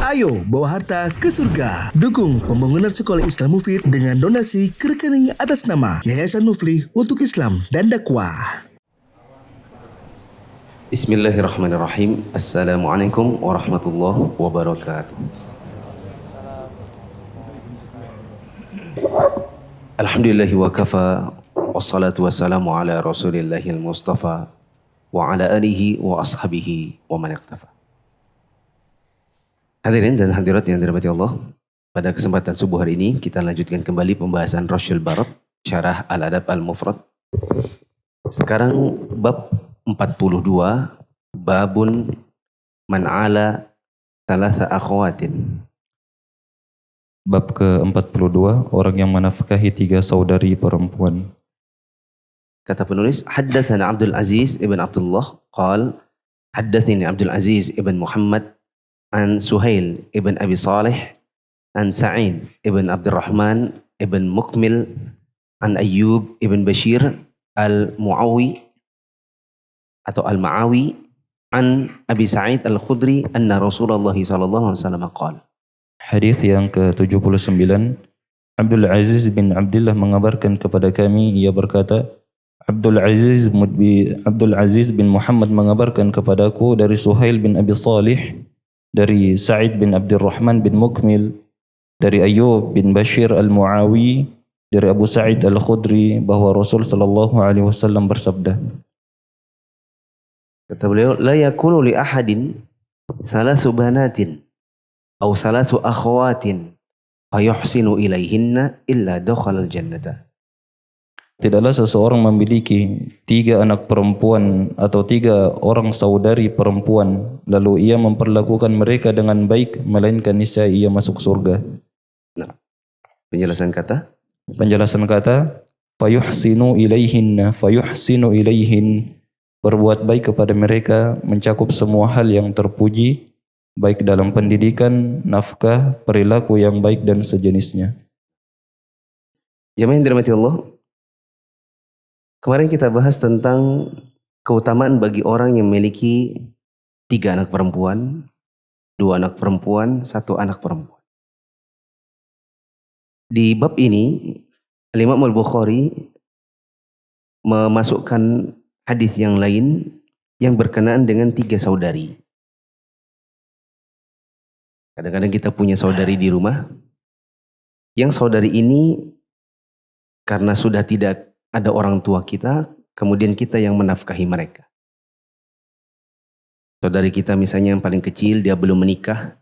Ayo bawa harta ke surga. Dukung pembangunan sekolah Islam Mufid dengan donasi ke rekening atas nama Yayasan Muflih untuk Islam dan Dakwah. Bismillahirrahmanirrahim. Assalamualaikum warahmatullahi wabarakatuh. Alhamdulillahi wa kafa, wassalatu wassalamu ala rasulillahil mustafa wa ala alihi wa ashabihi wa man iqtafa. Hadirin dan hadirat yang dirahmati Allah, pada kesempatan subuh hari ini kita lanjutkan kembali pembahasan Rasyul Barat, Syarah Al-Adab Al-Mufrad. Sekarang bab 42, babun man ala thalatha akhawatin. Bab ke-42, orang yang menafkahi 3 saudari perempuan. Kata penulis, haddatsana Abdul Aziz ibn Abdullah qal haddatsani Abdul Aziz ibn Muhammad an Suhail ibn Abi Salih an Sa'id ibn Abdurrahman ibn Mukmil an Ayyub ibn Bashir al-Muawi atau al-Ma'awi an Abi Sa'id al-Khudri anna Rasulullah sallallahu alaihi wasallam qala. Hadis yang ke-79, Abdul Aziz bin Abdullah mengabarkan kepada kami, ia berkata, Abdul Aziz bin Muhammad mengabarkan kepadaku dari Suhail bin Abi Salih, dari Sa'id bin Abdurrahman bin Mukmil, dari Ayyub bin Bashir al-Muawi, dari Abu Sa'id al-Khudri, bahwa Rasul sallallahu alaihi wasallam bersabda. Kata beliau, la yakunu li ahadin thalathu banatin aw thalathu akhawatin fayuhsinu ilaihinna illa dakhala al-jannata. Tidaklah seseorang memiliki 3 anak perempuan atau 3 orang saudari perempuan, lalu ia memperlakukan mereka dengan baik, melainkan niscaya ia masuk surga. Nah, penjelasan kata, fayuhsinu ilaihin, berbuat baik kepada mereka mencakup semua hal yang terpuji, baik dalam pendidikan, nafkah, perilaku yang baik dan sejenisnya. Jemaah yang dirahmati Allah, kemarin kita bahas tentang keutamaan bagi orang yang memiliki 3 anak perempuan, 2 anak perempuan, 1 anak perempuan. Di bab ini, Imam Al-Bukhari memasukkan hadis yang lain yang berkenaan dengan 3 saudari. Kadang-kadang kita punya saudari di rumah, yang saudari ini karena sudah tidak ada orang tua kita, kemudian kita yang menafkahi mereka. Saudari kita misalnya yang paling kecil, dia belum menikah,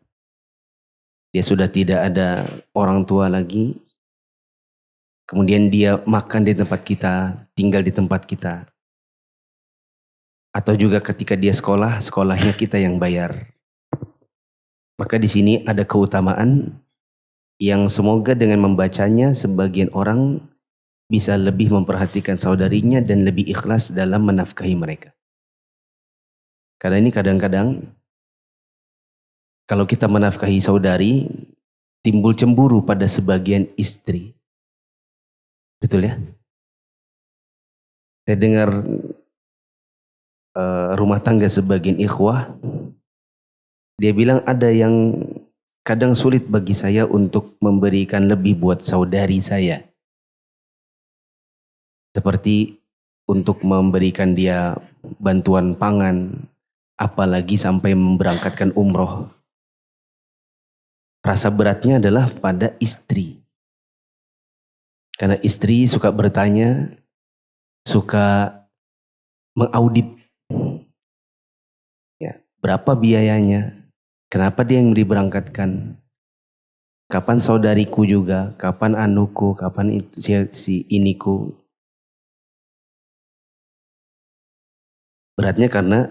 dia sudah tidak ada orang tua lagi, kemudian dia makan di tempat kita, tinggal di tempat kita. Atau juga ketika dia sekolah, sekolahnya kita yang bayar. Maka di sini ada keutamaan yang semoga dengan membacanya sebagian orang bisa lebih memperhatikan saudarinya dan lebih ikhlas dalam menafkahi mereka. Karena ini kadang-kadang kalau kita menafkahi saudari, timbul cemburu pada sebagian istri. Betul ya? Saya dengar rumah tangga sebagian ikhwah, dia bilang ada yang kadang sulit bagi saya untuk memberikan lebih buat saudari saya. Seperti untuk memberikan dia bantuan pangan, apalagi sampai memberangkatkan umroh. Rasa beratnya adalah pada istri. Karena istri suka bertanya, suka mengaudit. Ya, berapa biayanya? Kenapa dia yang diberangkatkan? Kapan saudariku juga? Kapan anuku? Kapan itu si iniku? Beratnya karena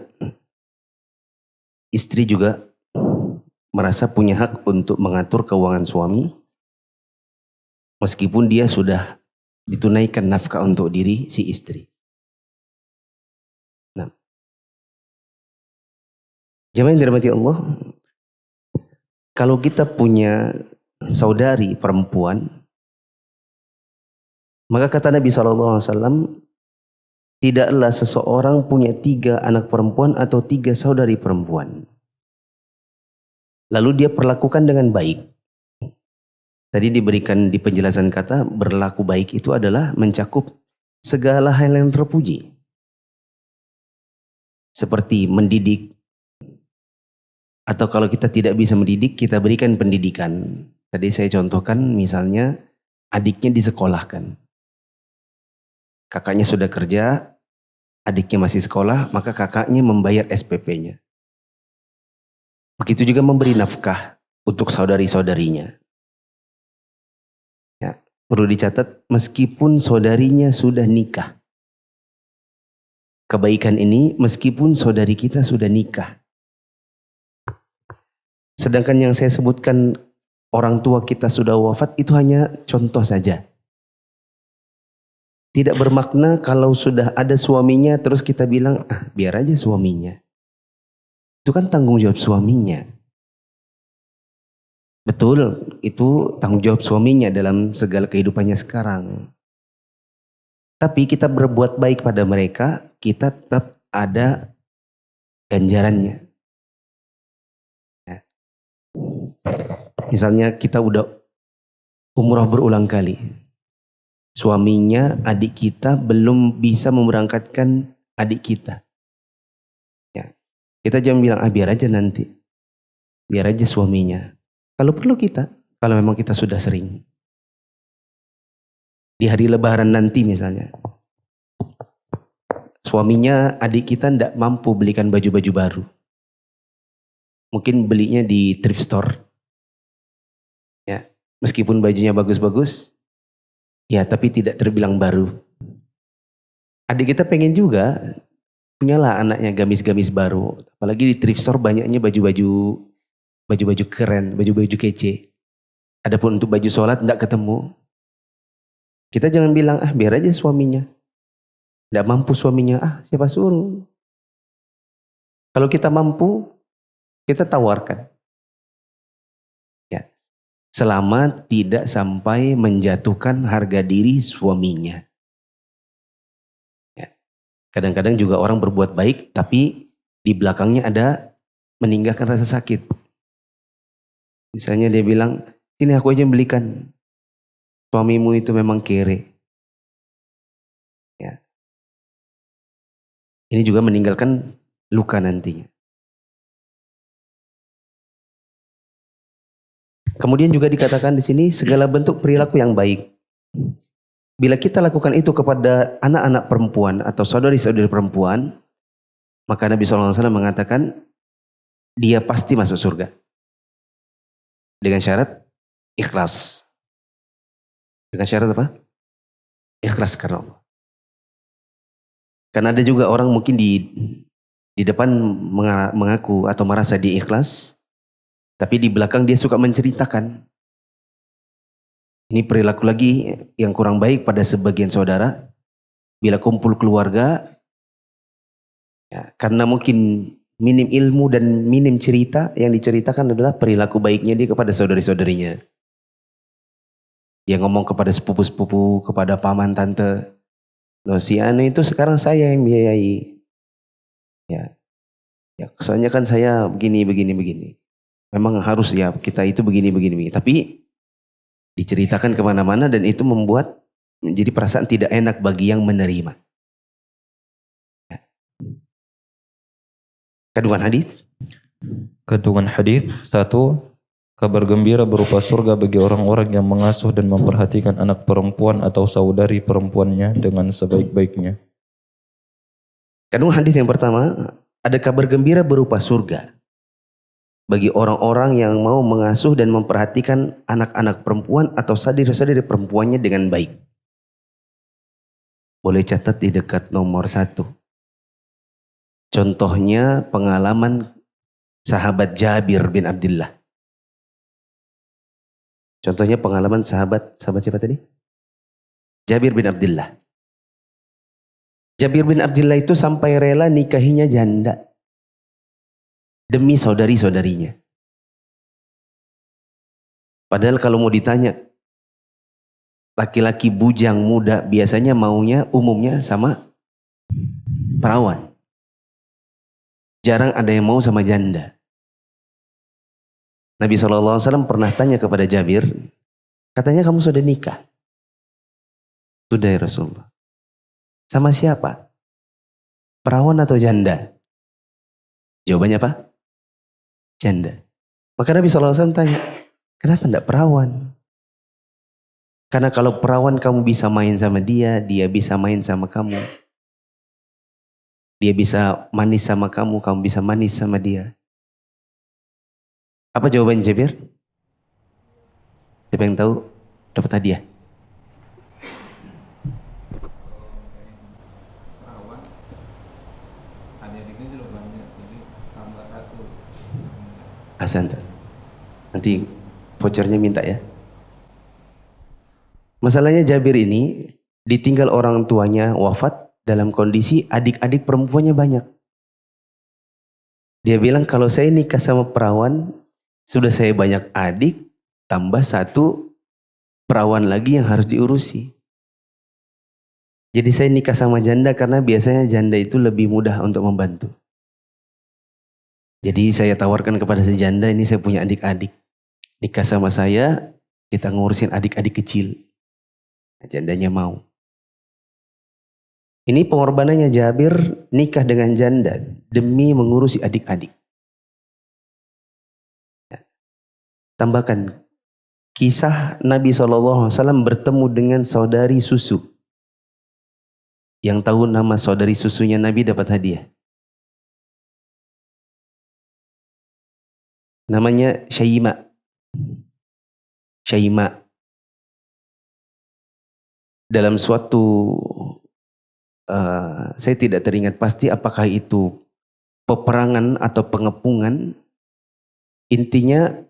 istri juga merasa punya hak untuk mengatur keuangan suami, meskipun dia sudah ditunaikan nafkah untuk diri si istri. Nah, jemaah yang dirahmati Allah, kalau kita punya saudari perempuan, maka kata Nabi SAW, tidaklah seseorang punya 3 anak perempuan atau 3 saudari perempuan. lalu dia perlakukan dengan baik. Tadi diberikan di penjelasan kata berlaku baik itu adalah mencakup segala hal yang terpuji. Seperti mendidik, atau kalau kita tidak bisa mendidik, kita berikan pendidikan. Tadi saya contohkan misalnya adiknya disekolahkan. Kakaknya sudah kerja, adiknya masih sekolah, maka kakaknya membayar SPP-nya. Begitu juga memberi nafkah untuk saudari-saudarinya. Ya, perlu dicatat, meskipun saudarinya sudah nikah. Kebaikan ini meskipun saudari kita sudah nikah. Sedangkan yang saya sebutkan orang tua kita sudah wafat itu hanya contoh saja. Tidak bermakna kalau sudah ada suaminya terus kita bilang, biar aja suaminya. Itu kan tanggung jawab suaminya. Betul, itu tanggung jawab suaminya dalam segala kehidupannya sekarang. Tapi kita berbuat baik pada mereka, kita tetap ada ganjarannya. Ya. Misalnya kita udah umrah berulang kali. Suaminya, adik kita belum bisa memberangkatkan adik kita. Ya. Kita jangan bilang, biar aja nanti. Biar aja suaminya. Kalau perlu kita, kalau memang kita sudah sering. Di hari lebaran nanti misalnya. Suaminya, adik kita tidak mampu belikan baju-baju baru. Mungkin belinya di thrift store. Ya, meskipun bajunya bagus-bagus, ya tapi tidak terbilang baru. Adik kita pengen juga, punyalah anaknya gamis-gamis baru. Apalagi di thrift store banyaknya baju-baju keren, baju-baju kece. Adapun untuk baju sholat tidak ketemu. Kita jangan bilang, biar aja suaminya. Tidak mampu suaminya, siapa suruh. Kalau kita mampu, kita tawarkan. Ya. Selama tidak sampai menjatuhkan harga diri suaminya. Ya. Kadang-kadang juga orang berbuat baik, tapi di belakangnya ada meninggalkan rasa sakit. Misalnya dia bilang, sini aku aja belikan. Suamimu itu memang kere. Ya. Ini juga meninggalkan luka nantinya. Kemudian juga dikatakan di sini segala bentuk perilaku yang baik. Bila kita lakukan itu kepada anak-anak perempuan atau saudari-saudari perempuan, maka Nabi SAW mengatakan dia pasti masuk surga. Dengan syarat ikhlas. Dengan syarat apa? Ikhlas karena Allah. Karena ada juga orang mungkin di depan mengaku atau merasa dia ikhlas, tapi di belakang dia suka menceritakan. Ini perilaku lagi yang kurang baik pada sebagian saudara. Bila kumpul keluarga, ya, karena mungkin minim ilmu dan minim cerita, yang diceritakan adalah perilaku baiknya dia kepada saudari-saudarinya. Dia ngomong kepada sepupu-sepupu, kepada paman tante, loh si anu itu sekarang saya yang biayai. Ya, soalnya kan saya begini. Memang harus ya kita itu begini. Tapi diceritakan kemana-mana dan itu membuat menjadi perasaan tidak enak bagi yang menerima. Ya. Kandungan hadis. Kandungan hadis 1. Kabar gembira berupa surga bagi orang-orang yang mengasuh dan memperhatikan anak perempuan atau saudari perempuannya dengan sebaik-baiknya. Kandungan hadis yang pertama, ada kabar gembira berupa surga bagi orang-orang yang mau mengasuh dan memperhatikan anak-anak perempuan atau saudari-saudari perempuannya dengan baik. Boleh catat di dekat nomor 1. Contohnya pengalaman sahabat Jabir bin Abdullah. Contohnya pengalaman sahabat siapa tadi? Jabir bin Abdullah. Jabir bin Abdullah itu sampai rela nikahinya janda demi saudari-saudarinya. Padahal kalau mau ditanya, laki-laki bujang muda biasanya maunya umumnya sama perawan. Jarang ada yang mau sama janda. Nabi SAW pernah tanya kepada Jabir, katanya kamu sudah nikah? Sudah ya Rasulullah. Sama siapa? Perawan atau janda? Jawabannya apa? Janda. Maka Nabi SAW tanya, kenapa tidak perawan? Karena kalau perawan kamu bisa main sama dia, dia bisa main sama kamu. Dia bisa manis sama kamu, kamu bisa manis sama dia. Apa jawaban Jabir? Siapa yang tahu? Dapat hadiah. Hasan. Nanti vouchernya minta ya. Masalahnya Jabir ini ditinggal orang tuanya wafat dalam kondisi adik-adik perempuannya banyak. Dia bilang kalau saya nikah sama perawan, sudah saya banyak adik, tambah satu perawan lagi yang harus diurusi. Jadi saya nikah sama janda karena biasanya janda itu lebih mudah untuk membantu. Jadi saya tawarkan kepada si janda, ini saya punya adik-adik. Nikah sama saya, kita ngurusin adik-adik kecil. Jandanya mau. Ini pengorbanannya Jabir nikah dengan janda demi mengurusi adik-adik. Tambahkan, kisah Nabi SAW bertemu dengan saudari susu. Yang tahu nama saudari susunya Nabi dapat hadiah. Namanya Syaima. Syaima. Dalam suatu, saya tidak teringat pasti apakah itu peperangan atau pengepungan. Intinya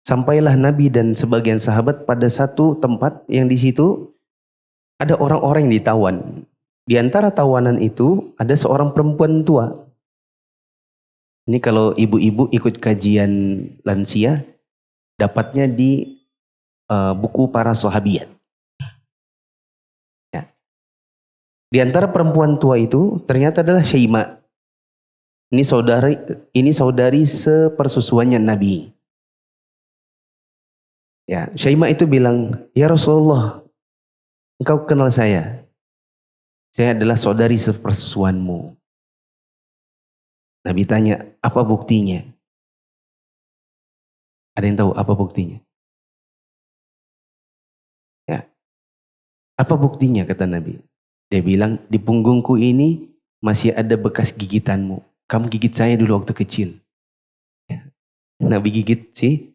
sampailah Nabi dan sebagian sahabat pada satu tempat yang di situ ada orang-orang yang ditawan. Di antara tawanan itu ada seorang perempuan tua. Ini kalau ibu-ibu ikut kajian lansia, dapatnya di buku para sahabiyat. Ya. Di antara perempuan tua itu ternyata adalah Syaima. Ini saudari sepersusuannya Nabi. Ya, Syaima itu bilang, ya Rasulullah, engkau kenal saya. Saya adalah saudari sepersusuanmu. Nabi tanya, apa buktinya? Ada yang tahu apa buktinya? Ya. Apa buktinya kata Nabi? Dia bilang, di punggungku ini masih ada bekas gigitanmu. Kamu gigit saya dulu waktu kecil. Ya. Nabi gigit si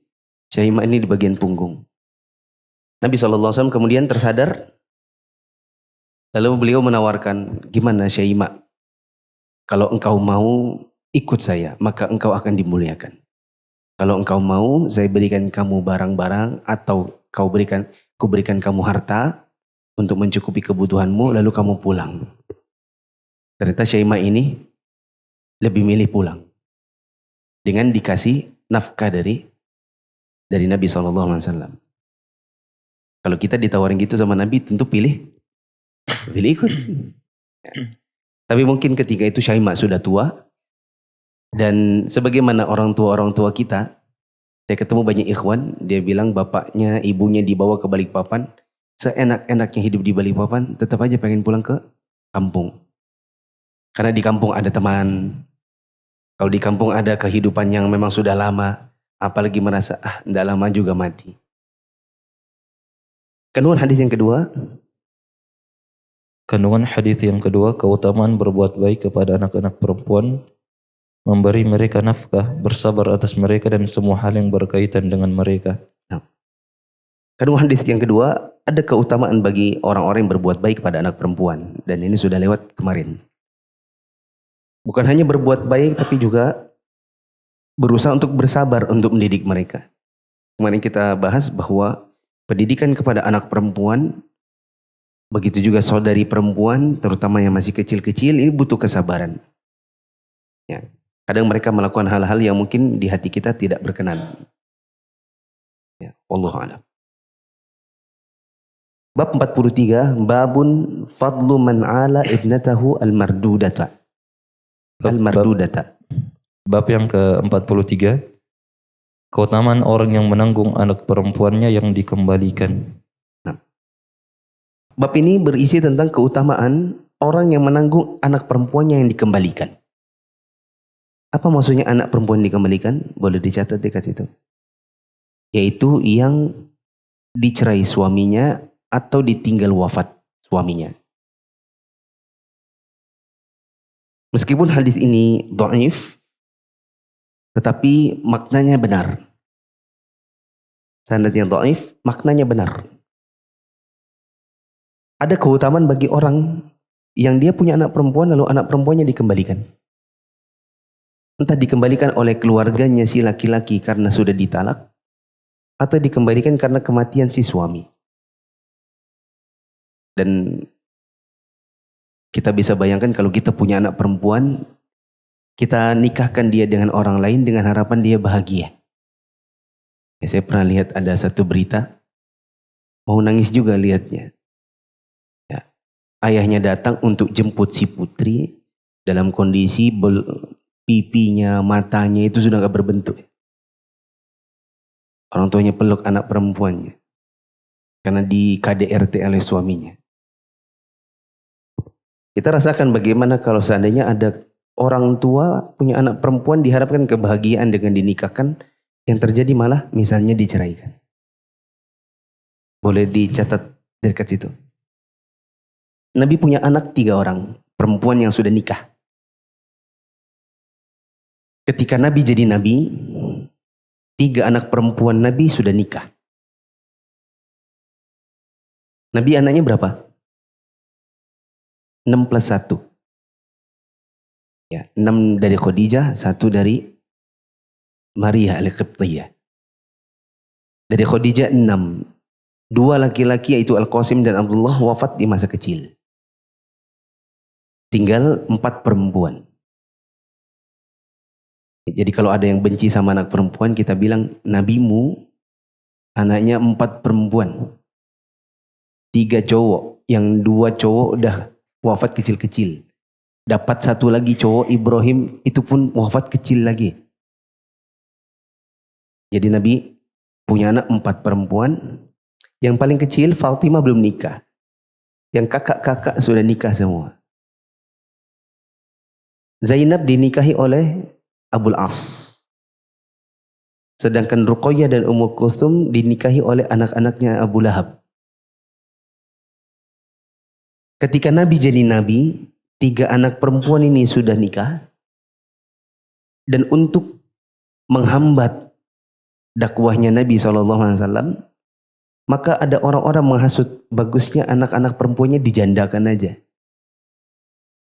Syaima ini di bagian punggung. Nabi SAW kemudian tersadar. Lalu beliau menawarkan, gimana Syaima? Kalau engkau mau ikut saya, maka engkau akan dimuliakan. Kalau engkau mau, saya berikan kamu barang-barang atau kuberikan kamu harta untuk mencukupi kebutuhanmu, lalu kamu pulang. Ternyata Syaima ini lebih milih pulang dengan dikasih nafkah dari Nabi SAW. Kalau kita ditawarin gitu sama Nabi, tentu pilih ikut. Tapi mungkin ketika itu Syaima sudah tua. Dan sebagaimana orang tua kita, saya ketemu banyak ikhwan, dia bilang bapaknya, ibunya dibawa ke Balikpapan, seenak-enaknya hidup di Balikpapan, tetap aja pengen pulang ke kampung. Karena di kampung ada teman, kalau di kampung ada kehidupan yang memang sudah lama, apalagi merasa, tidak lama juga mati. Kandungan hadis yang kedua. Kandungan hadis yang kedua, keutamaan berbuat baik kepada anak-anak perempuan, memberi mereka nafkah, bersabar atas mereka dan semua hal yang berkaitan dengan mereka. Kandungan hadis yang kedua, ada keutamaan bagi orang-orang yang berbuat baik pada anak perempuan. Dan ini sudah lewat kemarin. Bukan hanya berbuat baik, tapi juga berusaha untuk bersabar untuk mendidik mereka. Kemarin kita bahas bahwa pendidikan kepada anak perempuan, begitu juga saudari perempuan, terutama yang masih kecil-kecil, ini butuh kesabaran. Ya. Kadang mereka melakukan hal-hal yang mungkin di hati kita tidak berkenan. Ya, wallahu a'lam. Bab 43, babun fadlu man ala ibnatahu al-mardudata. Al-mardudata. Bab yang ke-43, Keutamaan orang yang menanggung anak perempuannya yang dikembalikan. Bab ini berisi tentang keutamaan orang yang menanggung anak perempuannya yang dikembalikan. Apa maksudnya anak perempuan dikembalikan? Boleh dicatat dekat situ. Yaitu yang dicerai suaminya atau ditinggal wafat suaminya. Meskipun hadis ini dhaif, tetapi maknanya benar. Sanadnya dhaif, maknanya benar. Ada keutamaan bagi orang yang dia punya anak perempuan lalu anak perempuannya dikembalikan. Entah dikembalikan oleh keluarganya si laki-laki karena sudah ditalak, atau dikembalikan karena kematian si suami. Dan kita bisa bayangkan kalau kita punya anak perempuan, kita nikahkan dia dengan orang lain dengan harapan dia bahagia. Ya, saya pernah lihat ada satu berita, mau nangis juga lihatnya. Ya, ayahnya datang untuk jemput si putri dalam kondisi pipinya, matanya itu sudah gak berbentuk. Orang tuanya peluk anak perempuannya karena di KDRT oleh suaminya. Kita rasakan bagaimana kalau seandainya ada orang tua punya anak perempuan diharapkan kebahagiaan dengan dinikahkan, yang terjadi malah misalnya diceraikan. Boleh dicatat dekat situ. Nabi punya anak 3 orang perempuan yang sudah nikah. Ketika Nabi jadi Nabi, 3 anak perempuan Nabi sudah nikah. Nabi anaknya berapa? 6 plus 1. Ya, 6 dari Khadijah, 1 dari Maria al-Qibtiyah. Dari Khadijah 6. 2 laki-laki yaitu Al-Qasim dan Abdullah wafat di masa kecil. Tinggal 4 perempuan. Jadi kalau ada yang benci sama anak perempuan, kita bilang nabimu anaknya 4 perempuan. 3 cowok, yang 2 cowok udah wafat kecil-kecil. Dapat 1 lagi cowok Ibrahim, itu pun wafat kecil lagi. Jadi Nabi punya anak 4 perempuan. Yang paling kecil Fatimah belum nikah. Yang kakak-kakak sudah nikah semua. Zainab dinikahi oleh Abul As. Sedangkan Ruqayyah dan Ummu Kulthum dinikahi oleh anak-anaknya Abu Lahab. Ketika Nabi jadi Nabi, 3 anak perempuan ini sudah nikah. Dan untuk menghambat dakwahnya Nabi SAW, maka ada orang-orang menghasut bagusnya anak-anak perempuannya dijandakan aja.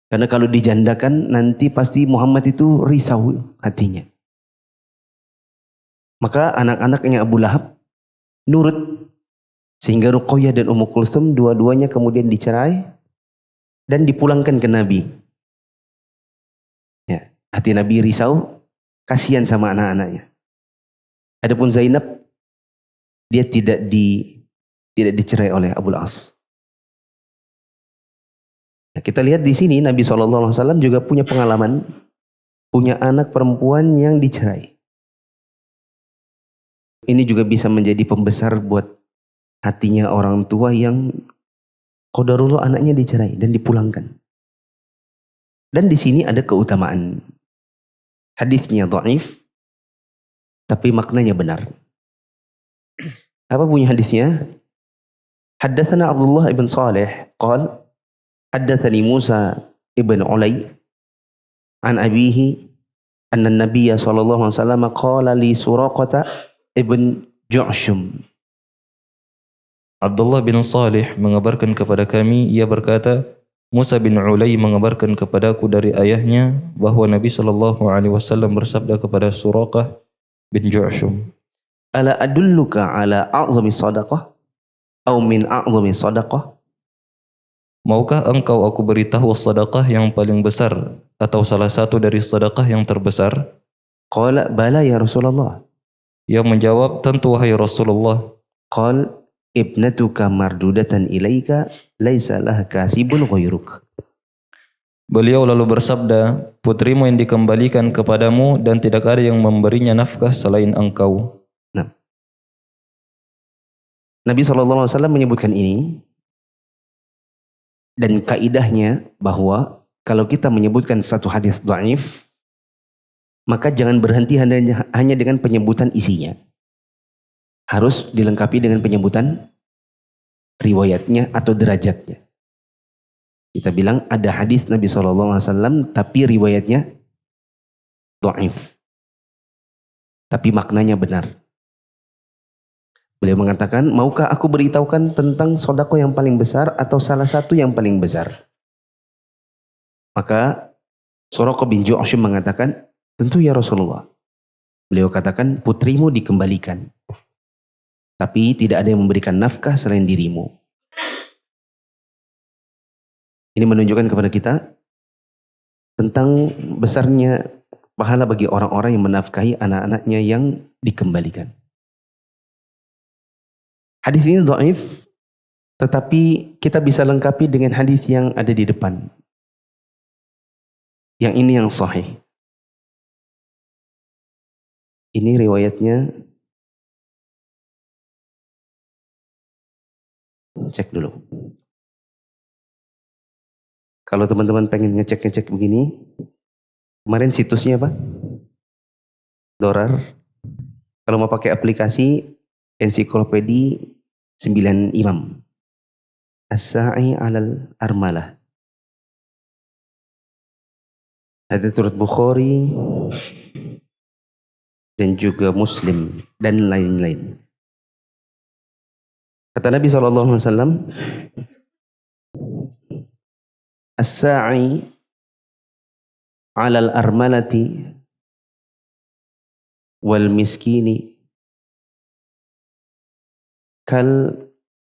Karena kalau dijandakan nanti pasti Muhammad itu risau hatinya. Maka anak-anaknya Abu Lahab nurut. Sehingga Ruqayyah dan Ummu Kulthum dua-duanya kemudian dicerai dan dipulangkan ke Nabi. Ya, hati Nabi risau, kasihan sama anak-anaknya. Adapun Zainab, dia tidak dicerai oleh Abul As. Nah, kita lihat di sini Nabi SAW juga punya pengalaman, punya anak perempuan yang dicerai. Ini juga bisa menjadi pembesar buat hatinya orang tua yang qadarullah anaknya dicerai dan dipulangkan. Dan di sini ada keutamaan. Hadisnya dhaif, tapi maknanya benar. Apa bunyi hadisnya? Haddatsana Abdullah ibn Salih qala haddatsani Musa ibn Ulay an abihi anna an-nabiy sallallahu alaihi wasallam qala li Suraqah ibn Ju'shum. Abdullah bin Salih mengabarkan kepada kami, ia berkata, Musa bin Ulay mengabarkan kepadaku dari ayahnya bahwa Nabi SAW bersabda kepada Suraqah bin Ju'shum, Ala adulluka ala a'zami sadaqah atau min a'zami sadaqah? maukah engkau aku beritahu sedekah yang paling besar atau salah satu dari sedekah yang terbesar? Qala bala ya Rasulullah. Ia menjawab, tentu wahai Rasulullah. Qal ibnatuka mardudatan ilaika laisa laha kasibun ghairuk. Beliau lalu bersabda, putrimu yang dikembalikan kepadamu dan tidak ada yang memberinya nafkah selain engkau. Nabi SAW menyebutkan ini, dan kaidahnya bahwa kalau kita menyebutkan satu hadis dhaif, maka jangan berhenti hanya dengan penyebutan isinya. Harus dilengkapi dengan penyebutan riwayatnya atau derajatnya. Kita bilang ada hadis Nabi SAW tapi riwayatnya dhaif, tapi maknanya benar. Beliau mengatakan, maukah aku beritahukan tentang sedekah yang paling besar atau salah satu yang paling besar? Maka Suraqah bin Ju'shum mengatakan, tentu ya Rasulullah. Beliau katakan, putrimu dikembalikan, tapi tidak ada yang memberikan nafkah selain dirimu. Ini menunjukkan kepada kita tentang besarnya pahala bagi orang-orang yang menafkahi anak-anaknya yang dikembalikan. Hadis ini dhaif, tetapi kita bisa lengkapi dengan hadis yang ada di depan. Yang ini yang sahih. Ini riwayatnya, cek dulu. Kalau teman-teman pengen ngecek begini, kemarin situsnya apa? Dorar. Kalau mau pakai aplikasi, ensiklopedi 9 Imam. As-sa'i alal armalah. Hadits turut Bukhari dan juga Muslim dan lain-lain. Kata Nabi SAW, as-sa'i alal armalati wal miskini kal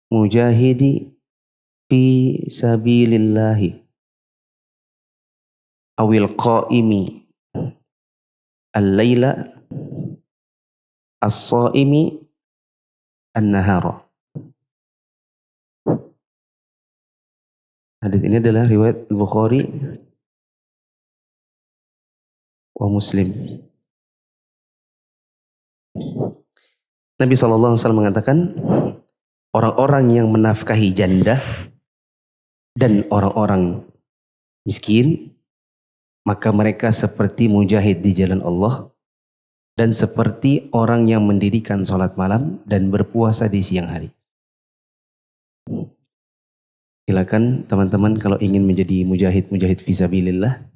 mujahidi fi sabilillahi awil qaimi al-laila as-saimi an-nahara. Hadis ini adalah riwayat Bukhari wa Muslim. Nabi SAW mengatakan, orang-orang yang menafkahi janda dan orang-orang miskin, maka mereka seperti mujahid di jalan Allah dan seperti orang yang mendirikan sholat malam dan berpuasa di siang hari. Silakan teman-teman kalau ingin menjadi mujahid fisabilillah,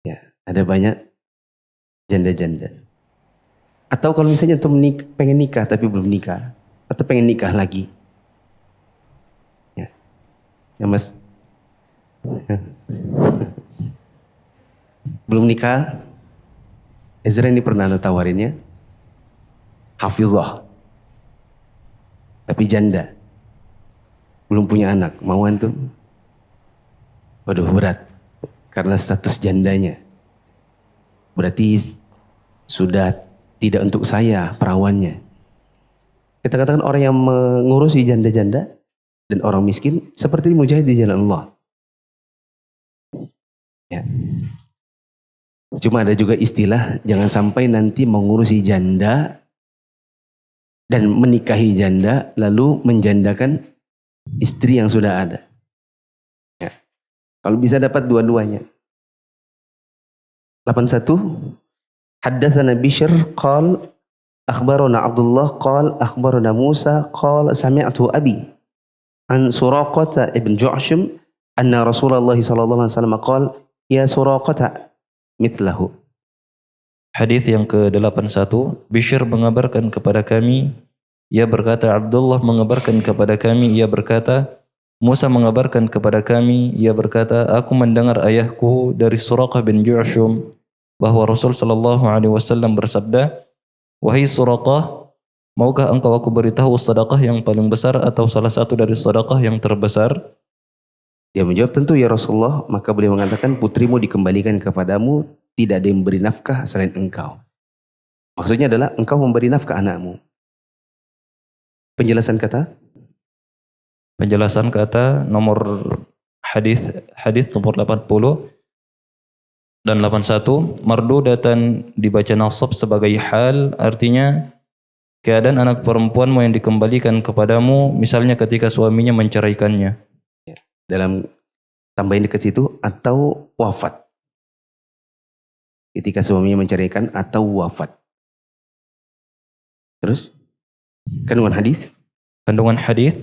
ya, ada banyak janda-janda. Atau kalau misalnya pengen nikah tapi belum nikah, atau pengen nikah lagi, ya mas, belum nikah, Ezra ini pernah tawarinnya, hafizah, tapi janda, belum punya anak, mau antum? Waduh berat, karena status jandanya, berarti sudah tidak untuk saya perawannya. Kita katakan orang yang mengurusi janda-janda dan orang miskin seperti mujahid di jalan Allah. Ya. Cuma ada juga istilah, jangan sampai nanti mengurusi janda dan menikahi janda lalu menjandakan istri yang sudah ada. Ya. Kalau bisa dapat dua-duanya. 81. Haddatsana Bishr qala akhbarana Abdullah qala akhbarana Musa qala sami'tu abi an Suraqah ibn Ju'shum anna Rasulullah sallallahu alaihi wasallam qala ya Suraqah mithlahu. Hadis yang ke-81, Bishr mengabarkan kepada kami, ia berkata, Abdullah mengabarkan kepada kami, ia berkata, Musa mengabarkan kepada kami, ia berkata, aku mendengar ayahku dari Suraqah bin Ju'shum bahwa Rasul sallallahu alaihi wasallam bersabda, wahai Suraqah, maukah engkau aku beritahu sedekah yang paling besar atau salah satu dari sedekah yang terbesar? Dia menjawab, tentu ya Rasulullah. Maka beliau mengatakan, putrimu dikembalikan kepadamu, tidak ada yang memberi nafkah selain engkau. Maksudnya adalah engkau memberi nafkah anakmu. Penjelasan kata? Penjelasan kata nomor hadis nomor 80 dan 81, mardudatan dibaca nasab sebagai hal, artinya keadaan anak perempuanmu yang dikembalikan kepadamu, misalnya ketika suaminya menceraikannya. Dalam tambahin dekat situ, atau wafat. Ketika suaminya menceraikan atau wafat. Terus, kandungan hadis? Kandungan hadis,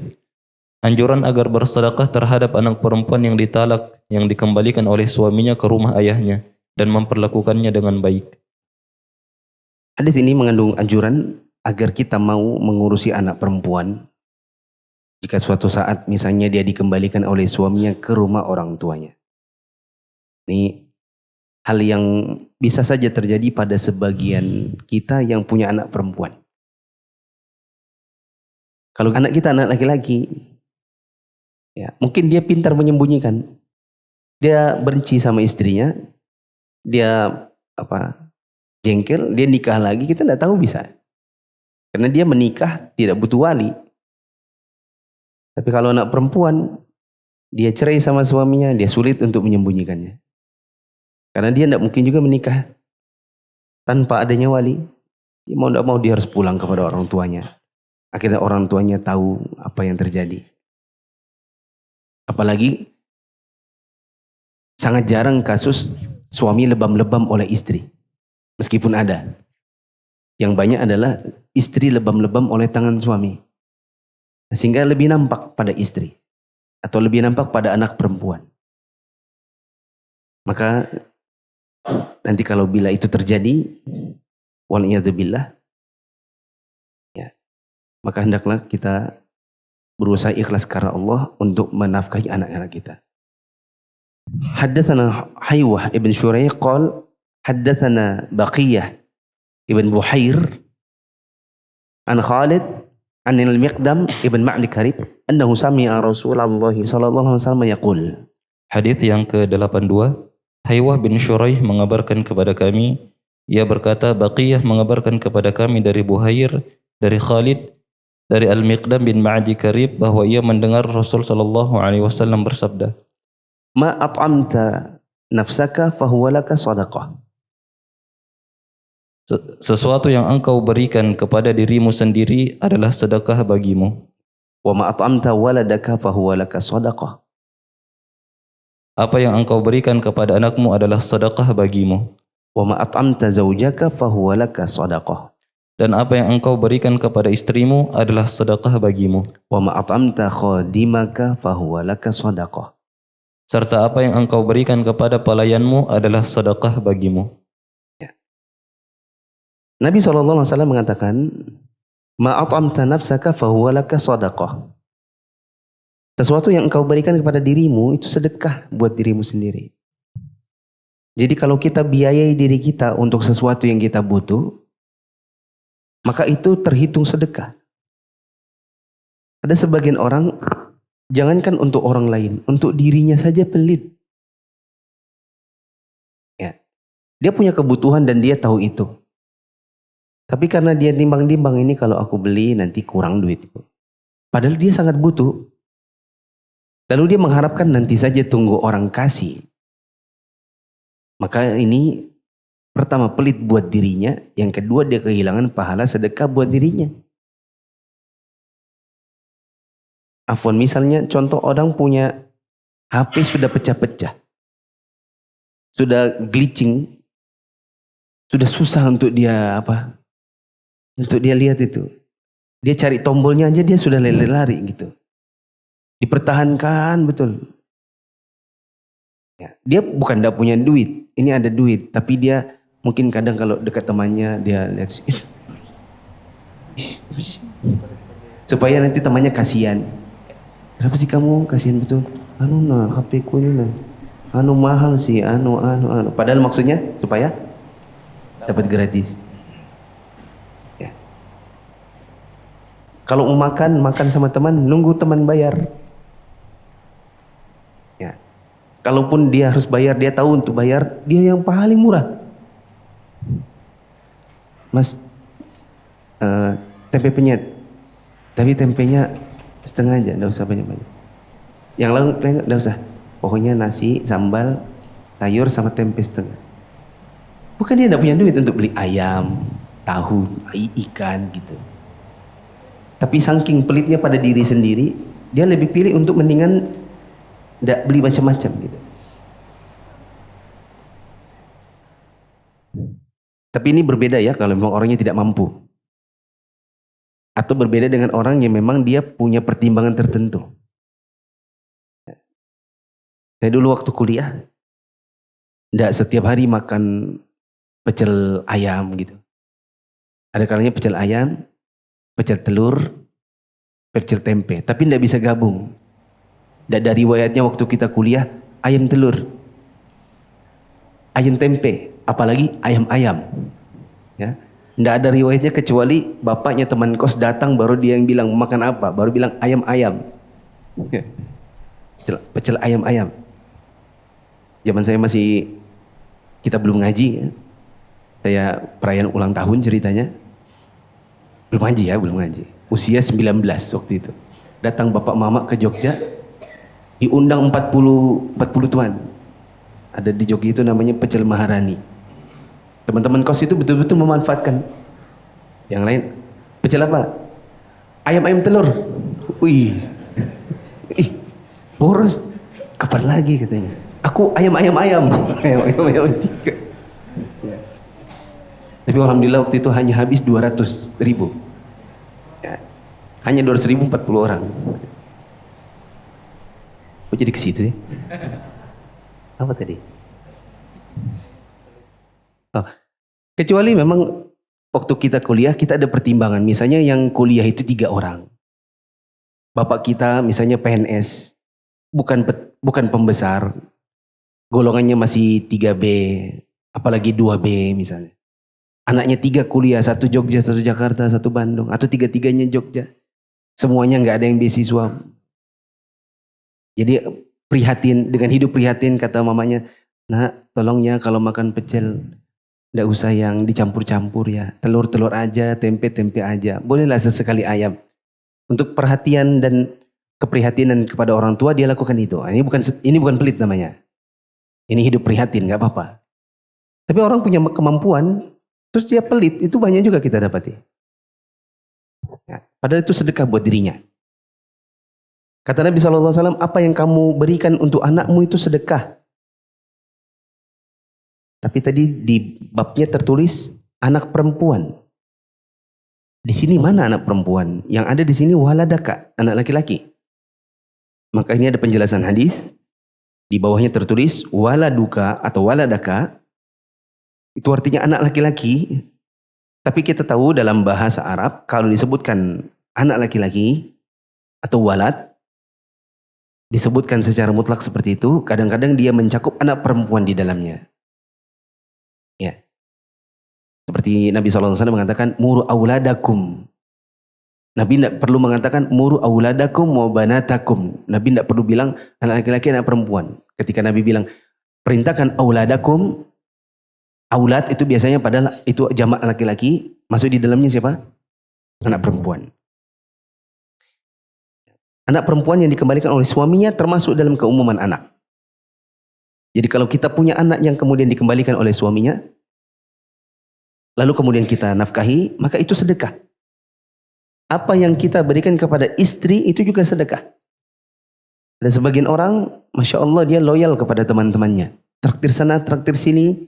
anjuran agar bersedekah terhadap anak perempuan yang ditalak, yang dikembalikan oleh suaminya ke rumah ayahnya, dan memperlakukannya dengan baik. Hadis ini mengandung anjuran agar kita mau mengurusi anak perempuan jika suatu saat misalnya dia dikembalikan oleh suaminya ke rumah orang tuanya. Ini hal yang bisa saja terjadi pada sebagian kita yang punya anak perempuan. Kalau anak kita anak laki-laki, ya, mungkin dia pintar menyembunyikan. Dia benci sama istrinya, dia jengkel, dia nikah lagi, kita tidak tahu bisa. Karena dia menikah tidak butuh wali. Tapi kalau anak perempuan, dia cerai sama suaminya, dia sulit untuk menyembunyikannya. Karena dia tidak mungkin juga menikah tanpa adanya wali. Dia mau tidak mau dia harus pulang kepada orang tuanya. Akhirnya orang tuanya tahu apa yang terjadi. Apalagi sangat jarang kasus suami lebam-lebam oleh istri. Meskipun ada. Yang banyak adalah istri lebam-lebam oleh tangan suami. Sehingga lebih nampak pada istri. Atau lebih nampak pada anak perempuan. Maka nanti kalau bila itu terjadi, wal'iyadzubillah, ya, maka hendaklah kita berusaha ikhlas karena Allah untuk menafkahi anak-anak kita. Haddatsana Haywah ibn Shuraih qala haddatsana Baqiyah ibn Buhair an Khalid an al-Miqdam ibn Ma'di Karib annahu sami'a Rasulullah sallallahu alaihi wasallam yaqul. Hadis yang ke-82, Haywah bin Shuraih mengabarkan kepada kami, ia berkata, Baqiyah mengabarkan kepada kami dari Buhair, dari Khalid, dari Al-Miqdam bin Ma'di Karib, bahwa ia mendengar Rasul sallallahu alaihi wasallam bersabda, Ma at'amta nafsaka fahuwa laka sadaqah. Sesuatu yang engkau berikan kepada dirimu sendiri adalah sedekah bagimu. Wa ma at'amta waladaka fahuwa laka sadaqah. Apa yang engkau berikan kepada anakmu adalah sedekah bagimu. Wa ma at'amta zawjaka fahuwa laka sadaqah. Dan apa yang engkau berikan kepada istrimu adalah sedekah bagimu. Wa ma at'amta khadimaka fahuwa laka sadaqah. Serta apa yang engkau berikan kepada pelayanmu adalah sedekah bagimu. Ya. Nabi SAW mengatakan, Ma at'amta nafsaka fahuwa laka sadaqah. Sesuatu yang engkau berikan kepada dirimu itu sedekah buat dirimu sendiri. Jadi kalau kita biayai diri kita untuk sesuatu yang kita butuh, maka itu terhitung sedekah. Ada sebagian orang, jangankan untuk orang lain, untuk dirinya saja pelit. Ya. Dia punya kebutuhan dan dia tahu itu. Tapi karena dia timbang-timbang, ini kalau aku beli nanti kurang duitku. Padahal dia sangat butuh. Lalu dia mengharapkan nanti saja tunggu orang kasih. Maka ini pertama pelit buat dirinya, yang kedua dia kehilangan pahala sedekah buat dirinya. Afwan, misalnya contoh orang punya HP sudah pecah-pecah. Sudah glitching. Sudah susah untuk dia untuk dia lihat itu. Dia cari tombolnya aja dia sudah lari gitu. Dipertahankan betul. Ya, dia bukan tidak punya duit. Ini ada duit. Tapi dia mungkin kadang kalau dekat temannya dia lihat. Supaya nanti temannya kasihan. Kenapa sih kamu kasihan betul? HP ku ini mahal sih. Padahal maksudnya supaya dapat gratis. Ya. Kalau mau makan sama teman, nunggu teman bayar. Ya. Kalaupun dia harus bayar, dia tahu untuk bayar, dia yang paling murah. Mas, tempe penyet. Tapi tempenya setengah aja, enggak usah banyak-banyak. Yang lain enggak usah. Pokoknya nasi, sambal, sayur sama tempe setengah. Bukan dia enggak punya duit untuk beli ayam, tahu, ikan gitu. Tapi saking pelitnya pada diri sendiri, dia lebih pilih untuk mendingan tidak beli macam-macam gitu. Tapi ini berbeda ya kalau memang orangnya tidak mampu. Atau berbeda dengan orang yang memang dia punya pertimbangan tertentu. Saya dulu waktu kuliah, tidak setiap hari makan pecel ayam gitu. Ada kalanya pecel ayam, pecel telur, pecel tempe. Tapi tidak bisa gabung. Dari riwayatnya waktu kita kuliah, ayam telur, ayam tempe, apalagi ayam-ayam. Ya. Tidak ada riwayatnya kecuali bapaknya teman kos datang baru dia yang bilang makan apa, baru bilang ayam-ayam. Ya. Pecel ayam-ayam. Zaman saya masih, kita belum ngaji ya. Saya perayaan ulang tahun ceritanya. Belum ngaji ya, belum ngaji. Usia 19 waktu itu. Datang bapak mama ke Jogja, diundang 40 tuan. Ada di Jogja itu namanya pecel Maharani. Teman-teman kos itu betul-betul memanfaatkan. Yang lain, pecel apa? Ayam-ayam telur. Wih, boros. Kapan lagi katanya? Aku ayam-ayam. Ayam-ayam 3. Ya. Tapi alhamdulillah waktu itu hanya habis 200.000. Ya. Hanya 200.000 40 orang. Kok jadi ke situ sih? Apa tadi? Oh, kecuali memang waktu kita kuliah kita ada pertimbangan. Misalnya yang kuliah itu 3 orang. Bapak kita misalnya PNS, bukan pembesar, golongannya masih 3B, apalagi 2B misalnya. Anaknya 3 kuliah, 1 Jogja, 1 Jakarta, 1 Bandung, atau 3-3-nya Jogja. Semuanya nggak ada yang beasiswa. Jadi dengan hidup prihatin kata mamanya, nak tolong ya kalau makan pecel, nggak usah yang dicampur-campur ya. Telur-telur aja, tempe-tempe aja. Bolehlah sesekali ayam. Untuk perhatian dan keprihatinan kepada orang tua dia lakukan itu. Ini bukan pelit namanya. Ini hidup prihatin, nggak apa-apa. Tapi orang punya kemampuan, terus dia pelit, itu banyak juga kita dapati. Ya, padahal itu sedekah buat dirinya. Kata Nabi SAW, apa yang kamu berikan untuk anakmu itu sedekah. Tapi tadi di babnya tertulis anak perempuan. Di sini mana anak perempuan? Yang ada di sini waladaka, anak laki-laki. Maka ini ada penjelasan hadis. Di bawahnya tertulis waladuka atau waladaka. Itu artinya anak laki-laki. Tapi kita tahu dalam bahasa Arab kalau disebutkan anak laki-laki atau walad, disebutkan secara mutlak seperti itu, kadang-kadang dia mencakup anak perempuan di dalamnya. Ya. Seperti Nabi SAW mengatakan muru auladakum. Nabi tidak perlu mengatakan muru auladakum wa banatakum. Nabi tidak perlu bilang anak laki-laki, anak perempuan. Ketika Nabi bilang perintahkan auladakum, aulad itu biasanya padahal itu jamak laki-laki, masuk di dalamnya siapa? Anak perempuan. Anak perempuan yang dikembalikan oleh suaminya termasuk dalam keumuman anak. Jadi kalau kita punya anak yang kemudian dikembalikan oleh suaminya, lalu kemudian kita nafkahi, maka itu sedekah. Apa yang kita berikan kepada istri itu juga sedekah. Dan sebagian orang, Masya Allah dia loyal kepada teman-temannya. Traktir sana, traktir sini.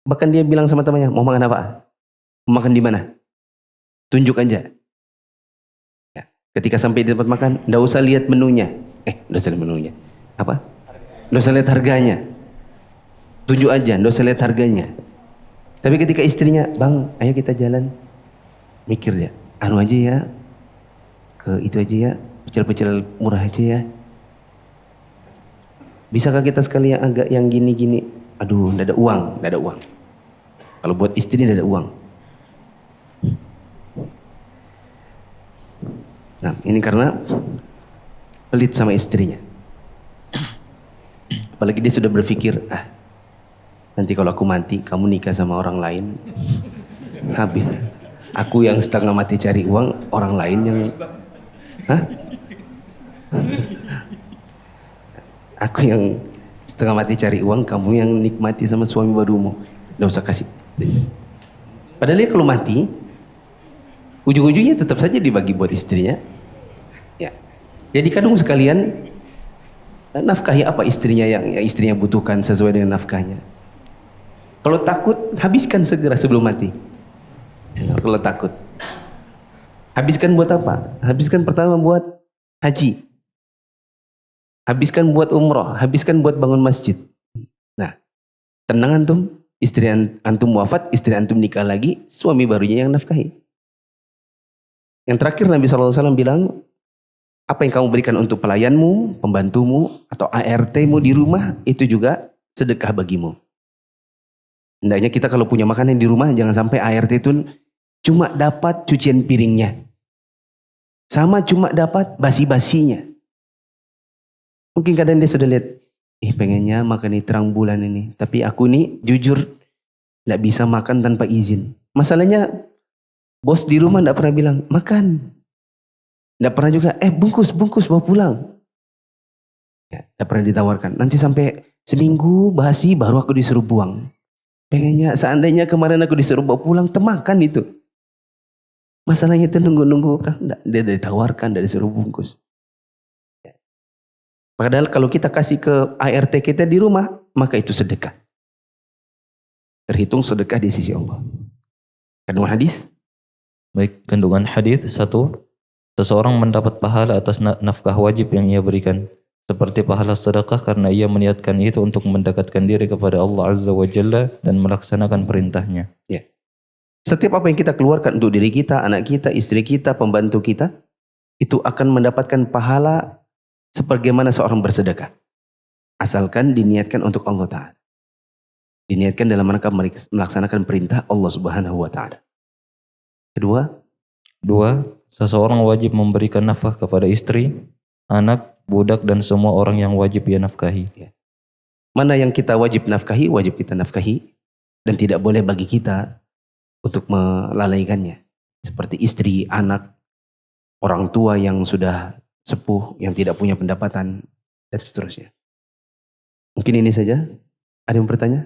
Bahkan dia bilang sama temannya, mau makan apa? Mau makan di mana? Tunjuk aja. Ya. Ketika sampai di tempat makan, nggak usah lihat menunya. Nggak usah lihat menunya. Apa? Nggak usah lihat harganya. Tunjuk aja, nggak usah lihat harganya. Tapi ketika istrinya, bang, ayo kita jalan. Mikir dia, anu aja ya. Ke itu aja ya, pecel-pecel murah aja ya. Bisakah kita sekali yang agak yang gini-gini? Aduh, tidak ada uang, tidak ada uang. Kalau buat istri tidak ada uang. Nah, ini karena pelit sama istrinya. Apalagi dia sudah berpikir, nanti kalau aku mati, kamu nikah sama orang lain, habis. Aku yang setengah mati cari uang, orang lain yang aku yang setengah mati cari uang, kamu yang nikmati sama suami barumu. Nggak usah kasih. Padahal dia kalau mati, ujung-ujungnya tetap saja dibagi buat istrinya. Ya. Jadi kadung sekalian, nafkahi apa istrinya yang istrinya butuhkan sesuai dengan nafkahnya. Kalau takut, habiskan segera sebelum mati. Kalau takut, habiskan buat apa? Habiskan pertama buat haji, habiskan buat umroh, habiskan buat bangun masjid. Nah, tenang antum, istri antum wafat, istri antum nikah lagi, suami barunya yang nafkahi. Yang terakhir Nabi SAW bilang, apa yang kamu berikan untuk pelayanmu, pembantumu, atau ART-mu di rumah, itu juga sedekah bagimu. Hendaknya kita kalau punya makanan di rumah, jangan sampai ART itu cuma dapat cucian piringnya. Sama cuma dapat basi-basinya. Mungkin kadang dia sudah lihat, pengennya makan ini terang bulan ini. Tapi aku nih jujur, tidak bisa makan tanpa izin. Masalahnya, bos di rumah tidak pernah bilang, makan. Tidak pernah juga, bungkus bawa pulang. Ya, tidak pernah ditawarkan. Nanti sampai seminggu basi baru aku disuruh buang. Pengennya seandainya kemarin aku disuruh bawa pulang, temakan itu. Masalahnya itu nunggu-nunggu kan, dia ditawarkan, tidak disuruh bungkus. Ya. Padahal kalau kita kasih ke ART kita di rumah, maka itu sedekah. Terhitung sedekah di sisi Allah. Kandungan hadis? Baik, kandungan hadis 1. Seseorang mendapat pahala atas nafkah wajib yang ia berikan, seperti pahala sedekah karena ia meniatkan itu untuk mendekatkan diri kepada Allah Azza wa Jalla dan melaksanakan perintahnya. Ya. Setiap apa yang kita keluarkan untuk diri kita, anak kita, istri kita, pembantu kita, itu akan mendapatkan pahala sebagaimana seorang bersedekah. Asalkan diniatkan untuk Allah Ta'ala. Diniatkan dalam rangka melaksanakan perintah Allah Subhanahu wa Ta'ala. Kedua, seseorang wajib memberikan nafkah kepada istri, anak, budak, dan semua orang yang wajib ia nafkahi. Ya. Mana yang kita wajib nafkahi, wajib kita nafkahi. Dan tidak boleh bagi kita untuk melalaikannya. Seperti istri, anak, orang tua yang sudah sepuh, yang tidak punya pendapatan, dan seterusnya. Mungkin ini saja. Ada yang bertanya?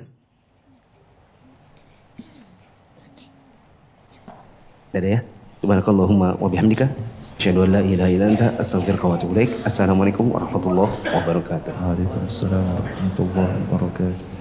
Tidak ada ya? Subhanakallahumma wa bihamdika asyhadu an la ilaha illa anta astaghfiruka wa atubu ilaik. Assalamualaikum warahmatullahi wabarakatuh. Waalaikumsalam warahmatullahi wabarakatuh.